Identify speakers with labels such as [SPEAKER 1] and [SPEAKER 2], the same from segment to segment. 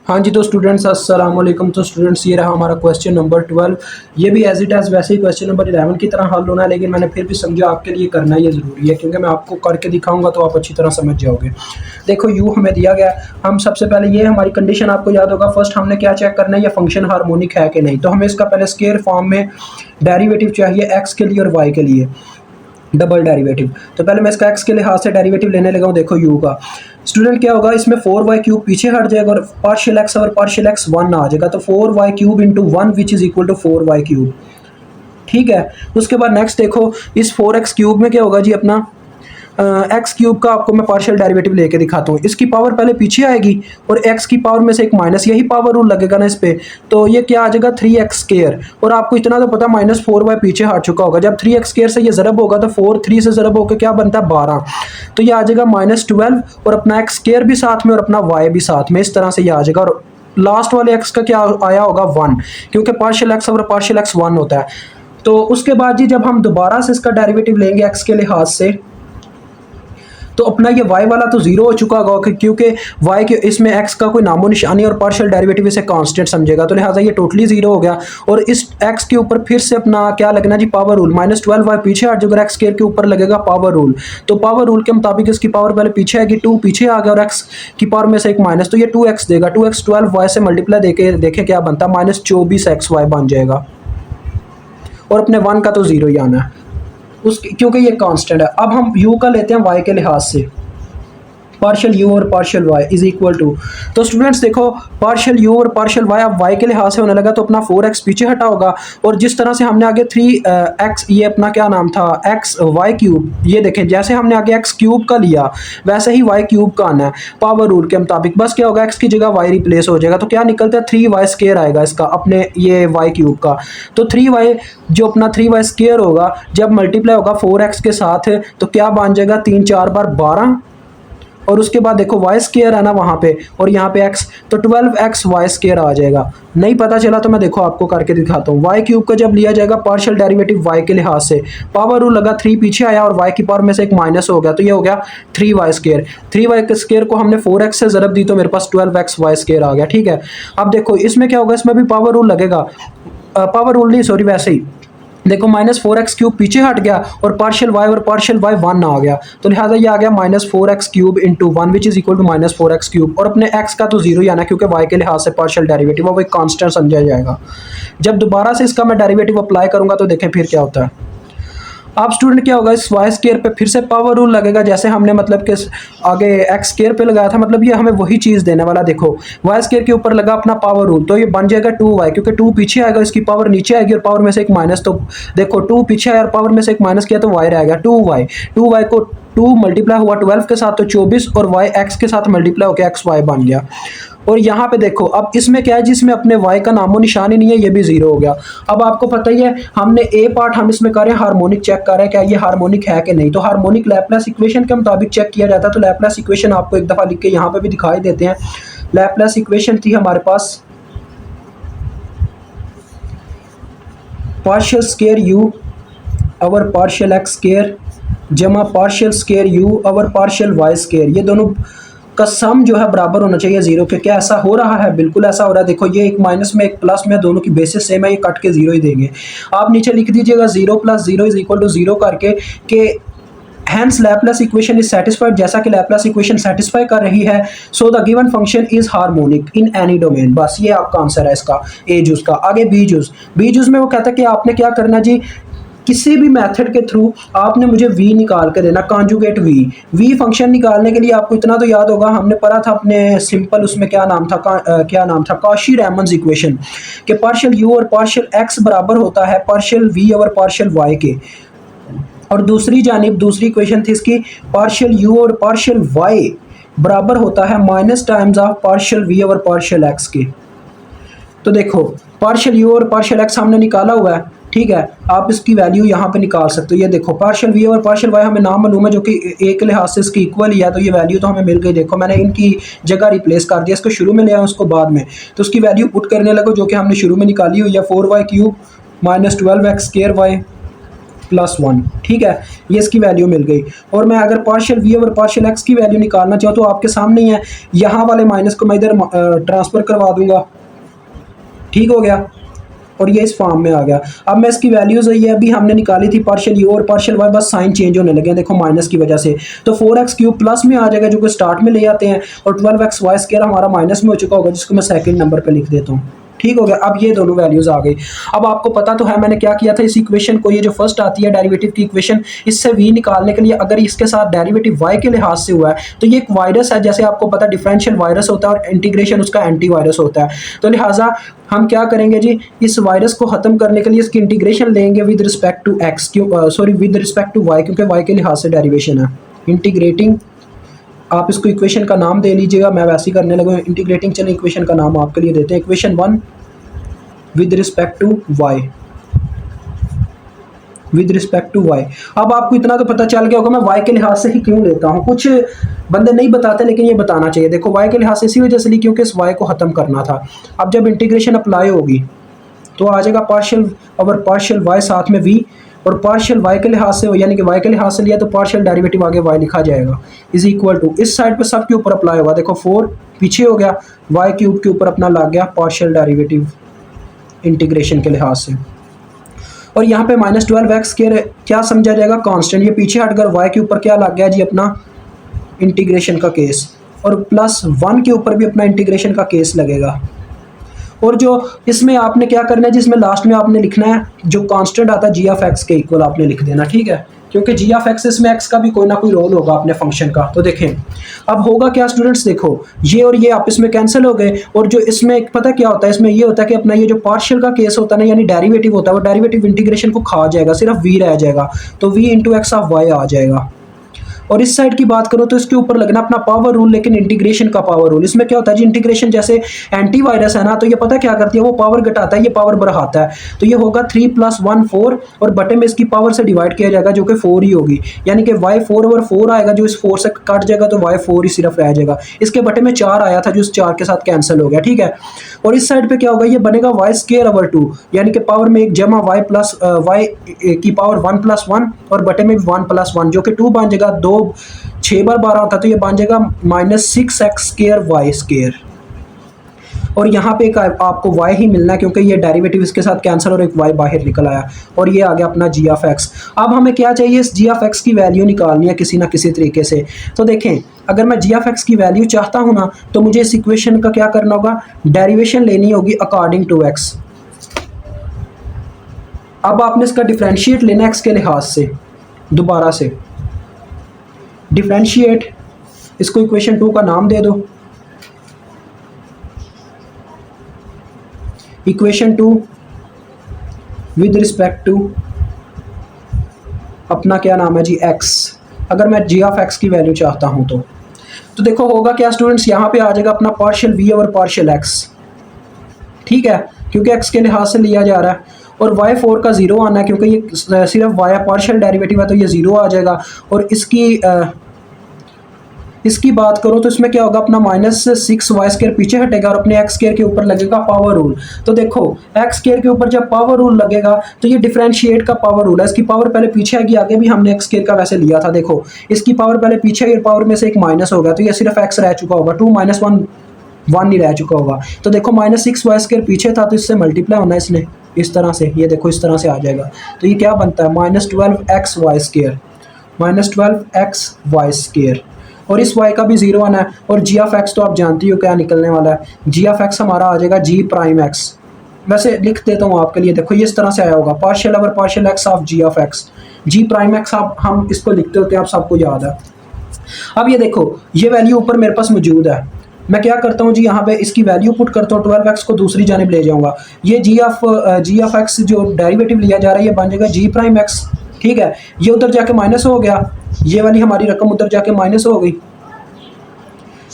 [SPEAKER 1] हाँ जी, तो स्टूडेंट्स अस्सलाम वालेकुम। तो स्टूडेंट्स ये रहा हमारा क्वेश्चन नंबर 12। ये भी एज इट एज़ वैसे ही क्वेश्चन नंबर 11 की तरह हल होना है, लेकिन मैंने फिर भी समझा आपके लिए करना ये ज़रूरी है, क्योंकि मैं आपको करके दिखाऊंगा तो आप अच्छी तरह समझ जाओगे। देखो यू हमें दिया गया, हम सबसे पहले ये हमारी कंडीशन आपको याद होगा। फर्स्ट हमने क्या चेक करना है, ये फंक्शन हार्मोनिक है कि नहीं। तो हमें इसका पहले स्केयर फॉर्म में डेरिवेटिव चाहिए एक्स के लिए और वाई के लिए, डबल डेरिवेटिव। तो पहले मैं इसका एक्स के लिहाज से डेरिवेटिव लेने लगा हूँ। देखो यू का स्टूडेंट क्या होगा, इसमें 4y³ पीछे हट जाएगा और पार्शियल एक्स और पार्शियल एक्स 1 आ जाएगा। तो 4y³ into 1 which is equal to 4y³। ठीक है। उसके बाद नेक्स्ट देखो, इस 4x³ में क्या होगा जी, अपना x³ का आपको मैं पार्शियल डेरिवेटिव लेके दिखाता हूँ। इसकी पावर पहले पीछे आएगी और x की पावर में से एक माइनस, यही पावर रूल लगेगा ना इस पे। तो ये क्या आ जाएगा 3x²। और आपको इतना तो पता -4y पीछे हट चुका होगा। जब 3x² से ये ज़रब होगा तो 4 3 से ज़रब होकर क्या बनता है 12। तो ये आ जाएगा -12 और अपना x² भी साथ में और अपना y भी साथ में। इस तरह से ये आ जाएगा। और लास्ट वाले x का क्या आया होगा 1, क्योंकि पार्शियल एक्स और पार्शियल एक्स 1 होता है। तो उसके बाद जी जब हम दोबारा से इसका डेरिवेटिव लेंगे x के लिहाज से, तो अपना ये y वाला तो जीरो हो चुका होगा, क्योंकि y के इसमें x का कोई नामो निशानी और पार्शियल डेरिवेटिव इसे कांस्टेंट समझेगा, तो लिहाजा ये टोटली जीरो हो गया। और इस x के ऊपर फिर से अपना क्या लगना जी, पावर रूल। -12y पीछे हट जाएगा, x के ऊपर लगेगा पावर रूल। तो पावर रूल के मुताबिक इसकी पावर पहले पीछे आएगी, 2 पीछे आ गया और x की पावर में से एक माइनस, तो ये 2x देगा। 2x 12y से मल्टीप्लाई देखे क्या बनता है, -24xy बन जाएगा। और अपने 1 का तो जीरो ही आना है क्योंकि ये कांस्टेंट है। अब हम u का लेते हैं y के लिहाज से, पार्शियल u और partial y is equal to. तो स्टूडेंट्स देखो, पार्शियल u और पार्शियल y अब y के लिहाज से होने लगा, तो अपना 4x पीछे हटा होगा। और जिस तरह से हमने आगे 3x, ये अपना क्या नाम था y³, ये देखें जैसे हमने आगे x³ का लिया वैसे ही y³ का आना है पावर रूल के मुताबिक। बस क्या होगा, x की जगह y रिप्लेस हो जाएगा। तो क्या निकलता है 3y² आएगा इसका अपने ये y³ का। तो 3y जो अपना 3y² होगा जब मल्टीप्लाई होगा 4x के साथ, तो क्या बन जाएगा 3 4 बार 12। और उसके बाद देखो y² है ना वहाँ पे और यहाँ पे x, तो 12xy² आ जाएगा। नहीं पता चला तो मैं देखो आपको करके दिखाता हूँ। y³ का जब लिया जाएगा पार्शियल डेरिवेटिव y के लिहाज से, पावर रूल लगा 3 पीछे आया और y की पावर में से एक माइनस हो गया, तो ये हो गया 3y²। 3y² को हमने 4x से ज़रब दी तो मेरे पास 12xy² आ गया। ठीक है। अब देखो इसमें क्या होगा, इसमें भी पावर रूल लगेगा, पावर रूल नहीं सॉरी वैसे ही देखो -4x³ पीछे हट गया और पार्शियल y और पार्शियल y 1 आ गया, तो लिहाजा ये आ गया -4x³ into 1 which is equal to -4x³। और अपने x का तो जीरो ही आना, क्योंकि y के लिहाज से पार्शियल डेरिवेटिव वो एक कांस्टेंट समझा जाएगा। जब दोबारा से इसका मैं डेरिवेटिव अप्लाई करूंगा तो देखें फिर क्या होता है। अब स्टूडेंट क्या होगा, इस y² पे फिर से पावर रूल लगेगा, जैसे हमने मतलब कि आगे x² पे लगाया था। मतलब ये हमें वही चीज़ देने वाला। देखो y² के ऊपर लगा अपना पावर रूल, तो ये बन जाएगा 2y, क्योंकि 2 पीछे आएगा इसकी पावर नीचे आएगी और पावर में से एक माइनस। तो देखो 2 पीछे आया और पावर में से एक माइनस किया तो y रहेगा 2y। 2y को 2 मल्टीप्लाई हुआ 12 के साथ तो 24 और y x के साथ मल्टीप्लाई होकर xy बन गया। और यहाँ पे देखो अब इसमें क्या है, जिसमें अपने y का नामो निशान ही नहीं है, ये भी जीरो हो गया। अब आपको पता ही है हमने ए पार्ट हम इसमें कर रहे हैं हार्मोनिक चेक कर रहे हैं क्या ये हार्मोनिक है कि नहीं। तो हार्मोनिक लैप्लास इक्वेशन के मुताबिक चेक किया जाता है। तो लैप्लास इक्वेशन आपको एक दफ़ा लिख के यहाँ पे भी दिखाई देते हैं। लैप्लास इक्वेशन थी हमारे पास partial square u over partial x² जमा partial square u over partial y², ये दोनों का सम जो है बराबर होना चाहिए जीरो के। क्या ऐसा हो रहा है? बिल्कुल ऐसा हो रहा है। देखो ये एक माइनस में एक प्लस में, दोनों की बेसिस सेम है, ये कट के जीरो ही देंगे। आप नीचे लिख दीजिएगा 0 + 0 इज इक्वल टू 0 करके कि hence Laplace equation is satisfied. जैसा कि लैप्लास इक्वेशन सेटिस्फाई कर रही है, so the given function is harmonic in any domain. बस ये आपका आंसर है इसका ए जूस का। आगे बी जूस में वो कहता है कि आपने क्या करना जी, किसी भी मेथड के थ्रू आपने मुझे v निकाल के देना, कॉन्जुगेट v फंक्शन निकालने के लिए आपको इतना तो याद होगा, हमने पढ़ा था अपने सिंपल उसमें क्या नाम था कॉशी-रीमन इक्वेशन कि पार्शियल u और पार्शियल x बराबर होता है पार्शियल v और पार्शियल y के। और दूसरी जानिब दूसरी इक्वेशन थी इसकी पार्शियल u और पार्शियल y बराबर होता है minus times of partial v और पार्शियल x के। तो देखो पार्शियल u और पार्शियल x हमने निकाला हुआ है। ठीक है, आप इसकी वैल्यू यहाँ पे निकाल सकते हो। ये देखो पार्शियल v और पार्शियल y हमें नाम मालूम है जो कि एक लिहाज से इसकी इक्वल ही है, तो ये वैल्यू तो हमें मिल गई। देखो मैंने इनकी जगह रिप्लेस कर दिया, इसको शुरू में ले आया उसको बाद में, तो उसकी वैल्यू पुट करने लगो जो कि हमने शुरू में निकाली हुई है 4y³ - 12x² y +1, ठीक है, ये इसकी वैल्यू मिल गई। और मैं अगर पार्शियल v और पार्शियल x की वैल्यू निकालना चाहूँ तो आपके सामने ही है, यहाँ वाले माइनस को मैं इधर ट्रांसफ़र करवा दूंगा, ठीक हो गया, और ये इस फॉर्म में आ गया। अब मैं इसकी वैल्यूज़ ये अभी हमने निकाली थी पार्शियल u और पार्शियल y, बस साइन चेंज होने लगे हैं देखो माइनस की वजह से, तो 4x³ प्लस में आ जाएगा जो कि स्टार्ट में ले आते हैं, और 12xy² हमारा माइनस में हो चुका होगा जिसको मैं सेकंड नंबर पे लिख देता हूँ, ठीक हो गया। अब ये दोनों वैल्यूज़ आ गई। अब आपको पता तो है मैंने क्या किया था, इस इक्वेशन को, ये जो फर्स्ट आती है डेरिवेटिव की इक्वेशन, इससे v निकालने के लिए अगर इसके साथ डेरिवेटिव y के लिहाज से हुआ है तो ये एक वायरस है, जैसे आपको पता डिफरेंशियल वायरस होता है और इंटीग्रेशन उसका एंटी वायरस होता है। तो लिहाजा हम क्या करेंगे जी, इस वायरस को ख़त्म करने के लिए इसकी इंटीग्रेशन लेंगे with respect to x, with respect to y, क्योंकि y के लिहाज से डेरिवेशन है। इंटीग्रेटिंग, आप इसको इक्वेशन का नाम दे लीजिएगा, मैं वैसे ही करने लगा इंटीग्रेटिंग। चलिए इक्वेशन का नाम आपके लिए देते हैं, equation 1 with respect to y, with respect to y। अब आपको इतना तो पता चल गया होगा मैं y के लिहाज से ही क्यों लेता हूँ, कुछ बंदे नहीं बताते लेकिन ये बताना चाहिए। देखो y के लिहाज से इसी वजह से ली क्योंकि इस y को ख़त्म करना था। अब जब इंटीग्रेशन अप्लाई होगी तो आ जाएगा पार्शियल और पार्शियल y साथ में v, और पार्शियल y के लिहाज से, यानी कि y के लिहाज से लिया तो पार्शियल डेरिवेटिव आगे y लिखा जाएगा इज इक्वल टू, इस साइड पे सब के ऊपर अप्लाई होगा, देखो 4 पीछे हो गया, y³ के ऊपर अपना लग गया पार्शियल डेरिवेटिव इंटीग्रेशन के लिहाज से, और यहाँ पे -12x² क्या समझा जाएगा, कांस्टेंट, ये पीछे हटकर y के ऊपर क्या लग गया जी अपना इंटीग्रेशन का केस, और +1 के ऊपर भी अपना इंटीग्रेशन का केस लगेगा। और जो इसमें आपने क्या करना है, जिसमें लास्ट में आपने लिखना है जो कांस्टेंट आता है g(x) के इक्वल आपने लिख देना, ठीक है, क्योंकि g(x) इसमें x का भी कोई ना कोई रोल होगा अपने फंक्शन का। तो देखें अब होगा क्या स्टूडेंट्स, देखो ये और ये आपस में कैंसिल हो गए, और जो इसमें पता क्या होता है, इसमें ये होता है कि अपना ये जो पार्शियल का केस होता है ना, यानी डेरिवेटिव होता है, वो डेरिवेटिव इंटीग्रेशन को खा जाएगा, सिर्फ v रह जाएगा, तो v × x(y) आ जाएगा। और इस साइड की बात करो तो इसके ऊपर लगना अपना पावर रूल, लेकिन इंटीग्रेशन का पावर रूल। इसमें क्या होता है जी, इंटीग्रेशन जैसे एंटी वायरस है ना, तो ये पता क्या करती है, वो पावर घटाता है, ये पावर बढ़ाता है, तो ये होगा 3 + 1 4, और बटे में इसकी पावर से डिवाइड किया जाएगा जो कि 4 ही होगी, यानी कि y 4 और 4 आएगा, जो इस 4 से कट जाएगा तो y 4 ही सिर्फ रह जाएगा। इसके बटे में 4 आया था जो इस 4 के साथ कैंसिल हो गया, ठीक है। और इस साइड पे क्या होगा, ये बनेगा y²/2, यानी कि पावर में 1 जमा y की पावर 1 + 1, और बटे में 1 + 1 जो कि 2 बन जाएगा, 2 6 बार 12 होता है तो ये बन जाएगा -6x²y²। और यहाँ पे एक आपको y ही मिलना है क्योंकि ये डेरिवेटिव इसके साथ कैंसिल और एक y बाहर निकल आया, और ये आ गया अपना g(x). अब हमें क्या चाहिए, इस g(x) की वैल्यू निकालनी है किसी ना किसी तरीके से। तो देखें अगर मैं g(x) की वैल्यू चाहता हूँ ना, तो मुझे इस इक्वेशन का क्या करना होगा, डेरिवेशन लेनी होगी अकॉर्डिंग टू x। अब आपने इसका डिफरेंशिएट लेना x के लिहाज से, दोबारा से डिफरेंशिएट, इसको इक्वेशन 2 का नाम दे दो, इक्वेशन 2 विद रिस्पेक्ट टू अपना क्या नाम है जी x। अगर मैं g(x) की वैल्यू चाहता हूं तो देखो होगा क्या स्टूडेंट्स, यहाँ पे आ जाएगा अपना पार्शियल v और पार्शियल x, ठीक है, क्योंकि x के लिहाज से लिया जा रहा है, और y4 का 0 आना है क्योंकि ये सिर्फ y पार्शियल डेरिवेटिव है तो ये 0 आ जाएगा। और इसकी बात करो तो इसमें क्या होगा, अपना -6y² पीछे हटेगा और अपने x² के ऊपर लगेगा पावर रूल। तो देखो x² के ऊपर जब पावर रूल लगेगा तो ये डिफरेंशिएट का पावर रूल है, इसकी पावर पहले पीछे आएगी, आगे भी हमने x² का वैसे लिया था, देखो इसकी पावर पहले पीछे आई और पावर में से एक माइनस होगा तो ये सिर्फ x रह चुका होगा, 2 - 1 नहीं रह चुका होगा। तो देखो -6y² पीछे था तो इससे मल्टीप्लाई होना है इसने इस तरह से, ये देखो इस तरह से आ जाएगा, तो ये क्या बनता है -12xy², और इस y का भी 0 आना है, और g(x) तो आप जानती हो क्या निकलने वाला है, g(x) हमारा आ जाएगा g'(x), वैसे लिख देता हूँ आपके लिए, देखो ये इस तरह से आया होगा, partial over partial x of g(x), g'(x) आप हम इसको लिखते होते हैं, आप सबको याद है। अब ये देखो ये वैल्यू ऊपर मेरे पास मौजूद है, मैं क्या करता हूँ जी, यहाँ पे इसकी वैल्यू पुट करता हूँ, 12x को दूसरी जानिब ले जाऊँगा, ये g(x) जो डेरिवेटिव लिया जा रहा है ये बन जाएगा g'(x), ठीक है, ये उधर जाके माइनस हो गया, ये वाली हमारी रकम उधर जाके माइनस हो गई,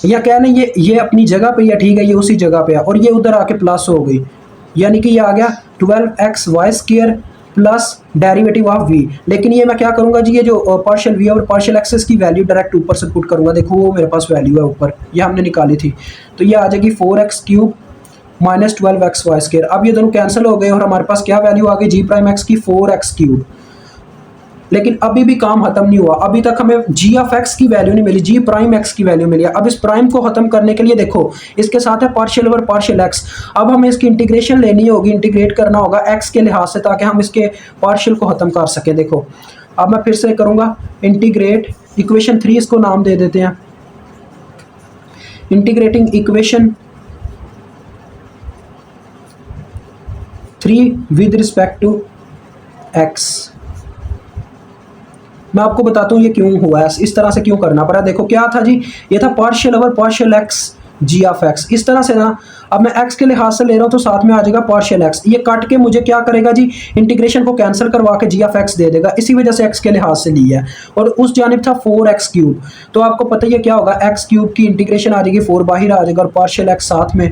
[SPEAKER 1] या क्या नहीं, ये अपनी जगह पे, या ठीक है ये उसी जगह पे है, और ये उधर आके प्लस हो गई, यानी कि ये आ गया 12xy² plus derivative of v। लेकिन ये मैं क्या करूंगा जी, ये जो पार्शियल v और पार्शियल x की वैल्यू डायरेक्ट ऊपर से पुट करूंगा, देखो वो मेरे पास वैल्यू है ऊपर, ये हमने निकाली थी, तो ये आ जाएगी 4x³ -12xy²। अब ये दोनों कैंसिल हो गए और हमारे पास क्या वैल्यू आ गई g'(x) की 4x³। लेकिन अभी भी काम खत्म नहीं हुआ, अभी तक हमें जी ऑफ एक्स की वैल्यू नहीं मिली, जी प्राइम एक्स की वैल्यू मिली है। अब इस प्राइम को खत्म करने के लिए देखो इसके साथ है पार्शियल ओवर पार्शियल एक्स, अब हमें इसकी इंटीग्रेशन लेनी होगी, इंटीग्रेट करना होगा एक्स के लिहाज से ताकि हम इसके पार्शियल को खत्म कर सकें। देखो अब मैं फिर से करूंगा इंटीग्रेट इक्वेशन 3, इसको नाम दे देते हैं integrating equation 3 with respect to x. मैं आपको बताता हूँ ये क्यों हुआ है, इस तरह से क्यों करना पड़ा। देखो क्या था जी, ये था partial over partial x g of x, इस तरह से ना। अब मैं एक्स के लिहाज से ले रहा हूँ तो साथ में आ जाएगा पार्शियल एक्स, ये काट के मुझे क्या करेगा जी, इंटीग्रेशन को कैंसिल करवा के जी ऑफ एक्स दे देगा, इसी वजह से एक्स के लिहाज से ली है। और उस जानिब था 4x क्यूब, तो आपको पता ही है क्या होगा, एक्स क्यूब की इंटीग्रेशन आ जाएगी 4 बाहर आ जाएगा और पार्शियल एक्स साथ में।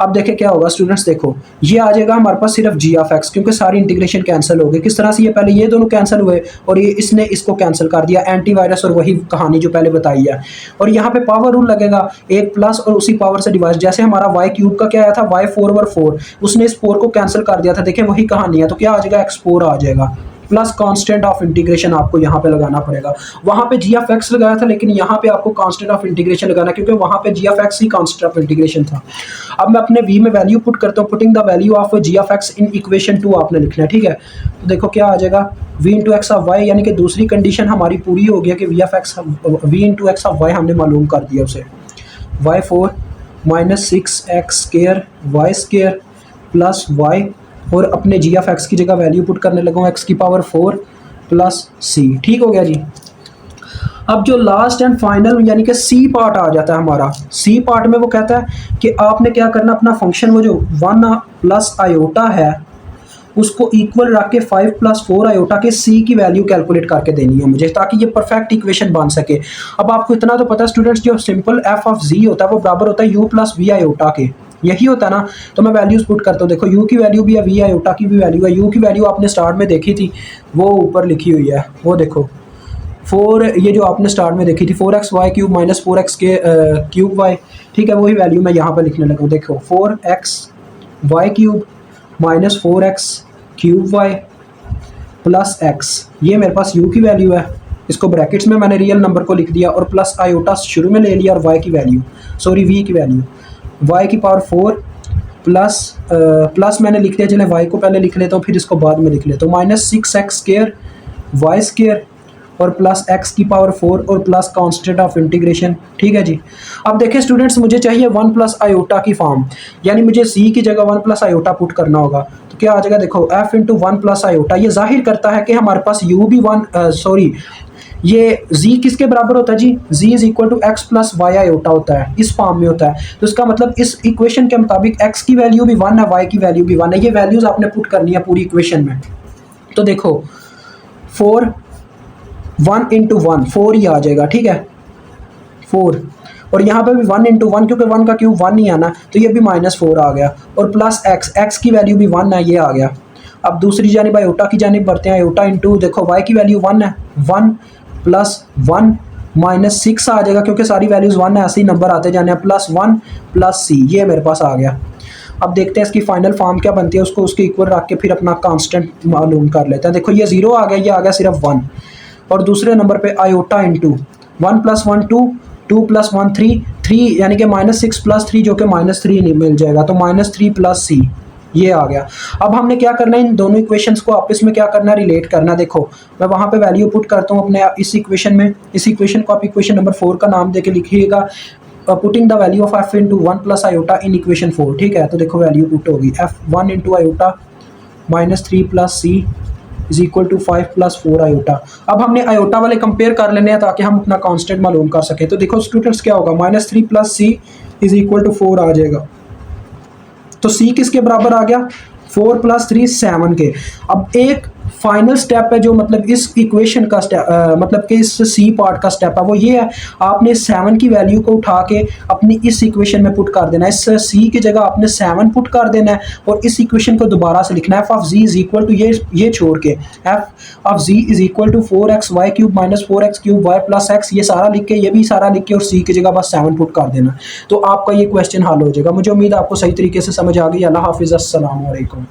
[SPEAKER 1] अब देखें क्या होगा स्टूडेंट्स, देखो ये आ जाएगा हमारे पास सिर्फ जी ऑफ एक्स, क्योंकि सारी इंटीग्रेशन कैंसिल हो गई। किस तरह से, ये पहले ये दोनों कैंसिल हुए और ये इसने इसको कैंसिल कर दिया, एंटीवायरस और वही कहानी जो पहले बताई है। और यहाँ पे पावर रूल लगेगा, एक प्लस और उसी पावर से डिवाइड, जैसे हमारा वाई क्यूब का क्या आया था, वाई 4/4, उसने इस 4 को कैंसिल कर दिया था, देखें वही कहानी है। तो क्या आ जाएगा, x4 आ जाएगा, प्लस कांस्टेंट ऑफ इंटीग्रेशन आपको यहाँ पे लगाना पड़ेगा। वहाँ पे जी ऑफ एक्स लगाया था, लेकिन यहाँ पे आपको कांस्टेंट ऑफ इंटीग्रेशन लगाना, क्योंकि वहाँ पे जी ऑफ एक्स ही कांस्टेंट ऑफ इंटीग्रेशन था। अब मैं अपने v में वैल्यू पुट करता हूँ, putting the value of g of x in equation 2 आपने लिखना है, ठीक है। तो देखो क्या आ जाएगा, v into x of y, यानी कि दूसरी कंडीशन हमारी पूरी हो गया कि v into x of y हमने मालूम कर दिया उसे, y4 minus 6x square y square plus y, और अपने जी ऑफ एक्स की जगह वैल्यू पुट करने लगा हूँ x की पावर 4 प्लस c। ठीक हो गया जी। अब जो लास्ट एंड फाइनल यानी कि c पार्ट आ जाता है हमारा, c पार्ट में वो कहता है कि आपने क्या करना, अपना फंक्शन वो जो 1 प्लस आयोटा है उसको इक्वल रख के 5 प्लस 4 आयोटा के c की वैल्यू कैलकुलेट करके देनी है मुझे, ताकि ये परफेक्ट इक्वेशन बन सके। अब आपको इतना तो पता है स्टूडेंट्स, जो सिंपल f ऑफ z होता है वो बराबर होता है u प्लस v आयोटा के, यही होता है ना। तो मैं वैल्यूज पुट करता हूँ, देखो u की वैल्यू भी है, v आयोटा की भी वैल्यू है। u की वैल्यू आपने स्टार्ट में देखी थी, वो ऊपर लिखी हुई है, वो देखो 4, ये जो आपने स्टार्ट में देखी थी 4x y cube minus 4x के क्यूब वाई, ठीक है, वही वैल्यू मैं यहाँ पर लिखने लगा हूँ। देखो 4x y cube minus 4x cube y plus x, ये मेरे पास u की वैल्यू है, इसको ब्रैकेट्स में मैंने रियल नंबर को लिख दिया और प्लस आयोटा शुरू में ले लिया, और y की वैल्यू, सॉरी v की वैल्यू y की पावर 4 प्लस मैंने लिख दिया, चले y को पहले लिख लेता हूँ फिर इसको बाद में लिख लेता हूँ, minus 6x square y square और प्लस x की पावर 4 और प्लस कांस्टेंट ऑफ इंटीग्रेशन। ठीक है जी। अब देखिए स्टूडेंट्स, मुझे चाहिए 1 प्लस आयोटा की फॉर्म, यानी मुझे c की जगह 1 प्लस आयोटा पुट करना होगा। तो क्या आ जाएगा, देखो f इंटू 1 प्लस आयोटा, ये जाहिर करता है कि हमारे पास u भी ये z किसके बराबर होता है जी, z is equal to x plus y iota होता है, इस फॉर्म में होता है। तो इसका मतलब इस इक्वेशन के मुताबिक x की वैल्यू भी 1 है, y की वैल्यू भी 1 है, ये वैल्यूज आपने पुट करनी है पूरी इक्वेशन में। तो देखो 4 1 इंटू 1 4 ही आ जाएगा, ठीक है 4, और यहाँ पे भी 1 इंटू 1, क्योंकि 1 का क्यूब 1 ही आना, तो ये भी -4 आ गया, और प्लस x की वैल्यू भी 1 है, ये आ गया। अब दूसरी जानिब आयोटा की जानिब बढ़ते हैं, आयोटा इंटू देखो y की वैल्यू 1 है, 1 प्लस 1 माइनस 6 आ जाएगा, क्योंकि सारी वैल्यूज़ 1 है, ऐसे ही नंबर आते जाने हैं, प्लस 1 प्लस c, ये मेरे पास आ गया। अब देखते हैं इसकी फाइनल फॉर्म क्या बनती है, उसको उसके इक्वल रख के फिर अपना कांस्टेंट मालूम कर लेते हैं। देखो ये 0 आ गया, ये आ गया सिर्फ 1, और दूसरे नंबर पे आयोटा इंटू 1 प्लस 1 2, 2 प्लस 1 3, यानी कि -6 प्लस 3 जो कि -3 नहीं मिल जाएगा, तो -3 प्लस c, ये आ गया। अब हमने क्या करना है, इन दोनों इक्वेशंस को आपस में क्या करना है, रिलेट करना है। देखो मैं वहाँ पे वैल्यू पुट करता हूँ अपने इस इक्वेशन में, इस इक्वेशन को आप इक्वेशन नंबर 4 का नाम देके लिखिएगा, putting the value of f into 1 plus iota in equation 4। ठीक है, तो देखो वैल्यू पुट होगी f1 into iota -3 plus c is equal to 5 plus 4 iota. अब हमने आयोटा वाले कंपेयर कर लेने हैं ताकि हम अपना कांस्टेंट मालूम कर सके। तो देखो स्टूडेंट्स क्या होगा, -3 plus c is equal to 4 आ जाएगा। तो c किसके बराबर आ गया, 4 प्लस 3 7 के। अब एक फाइनल स्टेप है जो मतलब इस इक्वेशन का स्टेप मतलब कि इस सी पार्ट का स्टेप है, वो ये है, आपने 7 की वैल्यू को उठा के अपनी इस इक्वेशन में पुट कर देना है। इस सी की जगह आपने 7 पुट कर देना है और इस इक्वेशन को दोबारा से लिखना है। F of g is equal to ये छोड़ के f of g is equal to 4x y cube minus 4x cube y plus x, ये सारा लिख के, ये भी सारा लिख के, और सी की जगह बस 7 पुट कर देना, तो आपका ये क्वेश्चन हल हो जाएगा। मुझे उम्मीद है आपको सही तरीके से समझ आ गई। अल्लाह हाफिज़, अस्सलाम वालेकुम।